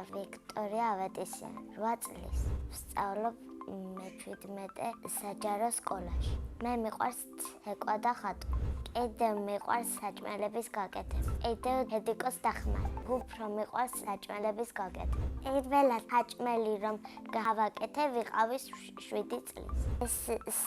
ვარ ვიქტორია ავეტისიანი, 8 წლის. ვსწავლობ მე-17 საჯარო სკოლაში. მე მიყვარს ცეკვა და ხატვა. კიდევ მიყვარს საჭმელების გაკეთება. კიდევ ჰედიკოს დახმარება. უფრო მიყვარს საჭმელების გაკეთება. პირველად საჭმელი რომ გავაკეთე ვიყავი 7 წლის. ეს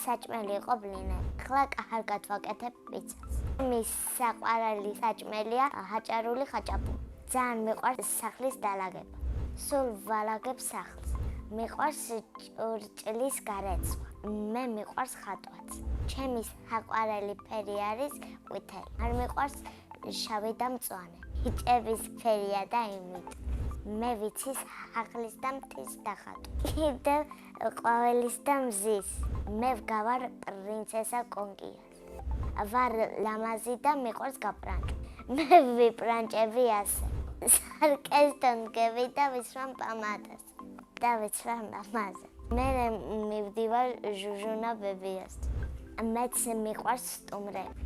საჭმელი იყო ბლინები. ახლა კარგად ვაკეთებ პიცას. მის საყვარელი საჭმელია ჰაჭარული ხაჭაპური. ძალიან მიყვარს სახლის დალაგება. სულ ვალაგებ სახლს. მიყვარს ჭურჭლის გარეცვა. მე მიყვარს ხატვაც. ჩემი საყვარელი ფერი არის ყვითელი. არ მიყვარს შავი და მწვანე. ბიჭების ფერია და იმით. მე ვიცი სახლის და მთის დახატვა. კიდევ ყვავილის და მზის. მე ვგავარ პრინცესა კონკია. ვარ ლამაზი და მიყვარს გაპრანჭო. მე ვიპრანჭები ასე. სარკესთან გები და ვისვამ პამადას. და ვიცვარ მამაზე. მე მივდივარ ჟუჟუნა ბებიასთან. მეც მიყვარს სტუმრები.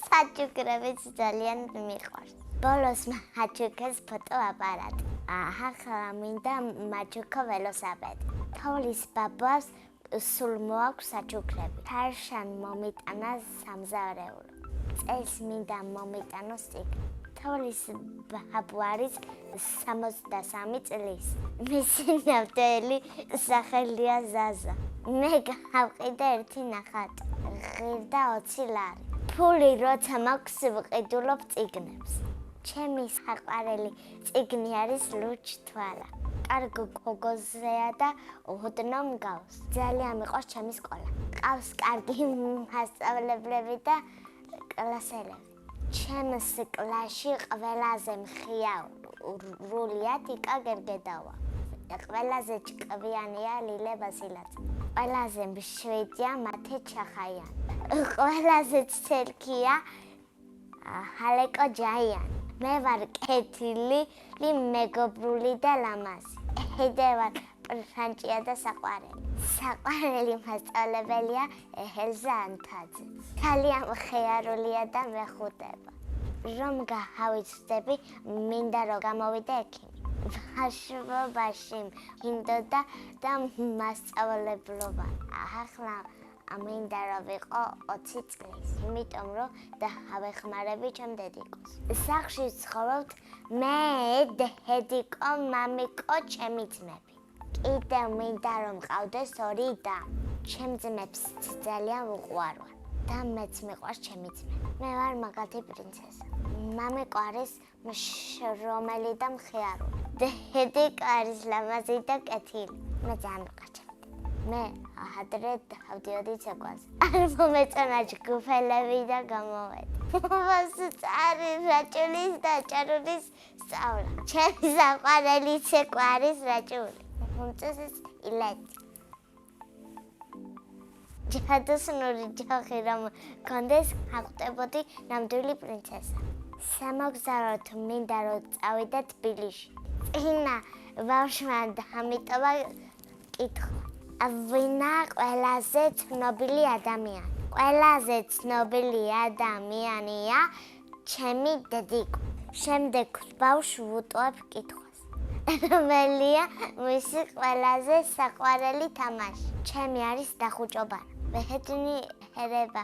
საჩუქრებიც ძალიან მიყვარს. ბოლოს მაჩუქეს ფოტოაპარატი. ახლა მინდა მაჩუქო ველოსიპედი. თოვლის ბაბას სულ მოაქვს საჩუქრები. თარშან მომიტანა სამზარეულო. წელს მინდა მომიტანოს წიგნი. თოვლის ბაბუ არის 63 წლის. მისი ნამდვილი სახელია ზაზა. მე გავყიდე ერთი ნახატი. ღირდა 20 ლარი. ფული როცა მაქვს ვყიდულობ წიგნებს. ჩემი საყვარელი წიგნი არის ლუჩთვალა. კარგ გოგოზეა და ოდნავ მგავს. ძალიან მიყვარს ჩემი სკოლა. ყავს კარგი მასწავლებლები და კლასელები. ჩემს კლასში ყველაზე მხიარულია თიკა გერგედავა. ყველაზე ჭკვიანია ლილე ბასილაძე. ყველაზე მშვიდია მათე ჩახაიანი. ყველაზე ცელქია ჰალეკო ჯაიანი. მე ვარ კეთილი, მეგობრული და ლამაზი. კიდევ ვარ ფრანჭია და საყვარელი. საყვარელი მასწავლებელია ელზა ანთაძე. ძალიან მხიარულია და მეხუთება. რომ გავიცდები, მინდა რომ გამოვიდე ექიმი. ბავშვობაში მინდოდა და მასწავლებლობა. ახლა მინდა რომ ვიყო 20 წლის. იმიტომ რომ დავეხმარები ჩემ დედიკოს. სახლში ცხოვრობთ მე, დედიკო, მამიკო, ჩემი ძმები. კიდევ მინდა რომ მყავდეს 2 და. ჩემ ძმებს ძალიან ვუყვარვარ. და მეც მიყვარს ჩემი ძმები. მე ვარ მაგათი პრინცესა. მამიკო არის მშრომელი და მხიარული. დედიკო არის ლამაზი და კეთილი. მე ძალიან ვიყარჩევ. მე ადრე დავდიოდი ცეკვაზე. არ მომეწონა ჯგუფელები და გამოვედი. მოსწარი რაჭულის და ჭარულის სწავლა. ჩემი საყვარელი ცეკვა არის რაჭული. მომწესეს ილეთი. ჯადოსნური ჯოხი რომ კონდეს აღვწებოდი ნამდვილი პრინცესა. სამოგზაუროდ მინდა რომ წავიდე თბილისში. წინა ბავშვმა დამიტოვა კითხვა. ვინა ყველაზე ცნობილი ადამიანი? ყველაზე ცნობილი ადამიანია ჩემი დედიკო. შემდეგ ბავშვს ვუტყობ კითხვას. რომელია მისი ყველაზე საყვარელი თამაში? ჩემი არის დახუჭობანა. ბედნიერება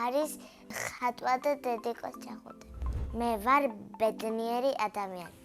არის ხატვა და დედიკოს ჩახუტება. მე ვარ ბედნიერი ადამიანი.